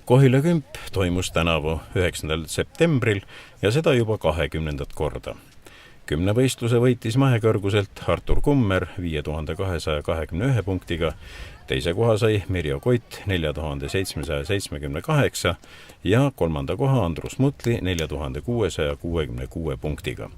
Kohila kümp toimus tänavu 9. septembril ja seda juba 20. korda. Kümnevõistluse võitis mahekõrguselt Artur Kummer 5221 punktiga, teise koha sai Merjo Kott 4778 ja kolmanda koha Andrus Mutli 4666 punktiga.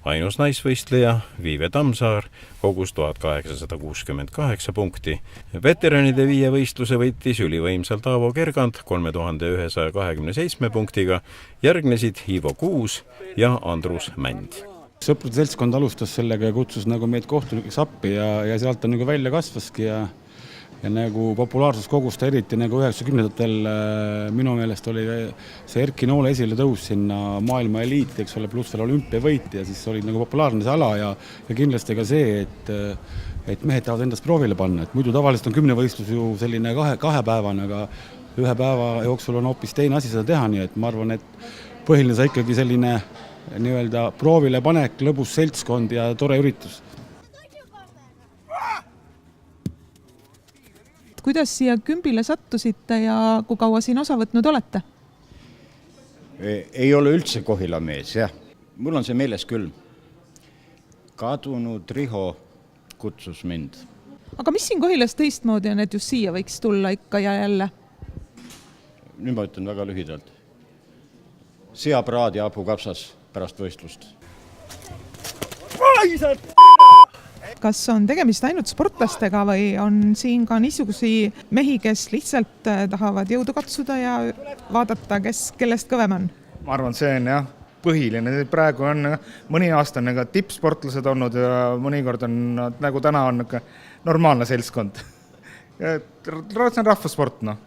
Ainus naisvõistleja Viive Tamsaar kogus 1868 punkti. Veteranide viievõistluse võitis ülivõimsalt Aavo Kergand 3127 punktiga, järgnesid Ivo Kuus ja Andrus Mänd. Sõprade seltskond alustas sellega ja kutsus nagu meid kohtunikeks appi ja sealt on nagu välja kasvaski ja nagu populaarsus kogusta eriti nagu 90-ndatel minu meelest oli see Erki Noole esile tõus sinna maailma eliiti, eks ole, pluss veel olümpiavõit ja siis oli nagu populaarne see ala ja kindlasti ka see, et mehed tahavad endast proovile panna, et muidu tavaliselt on kümnevõistlus ju selline kahepäevane, aga ühe päeva jooksul on hoopis teine asi seda teha, nii et ma arvan, et põhiline sai ikkagi selline nii-öelda proovile panek, lõbus seltskond ja tore üritus. Kuidas siia kümbile sattusite ja kui kaua siin osa võtnud olete? Ei ole üldse Kohila mees, jah. Mul on see meeles küll. Kadunud Riho kutsus mind. Aga mis siin Kohilas teistmoodi on, et just siia võiks tulla ikka ja jälle? Nüüd ma ütlen väga lühidalt. Seapraad ja hapukapsas pärast võistlust. Kas on tegemist ainult sportlastega või on siin ka niisugusi mehi, kes lihtsalt tahavad jõudu katsuda ja vaadata, kellest kõvem on? Ma arvan, see on jah põhiline. Praegu on mõni aasta on tippsportlased olnud ja mõnikord on, nagu täna on normaalne seltskond. See on rahvasport, noh.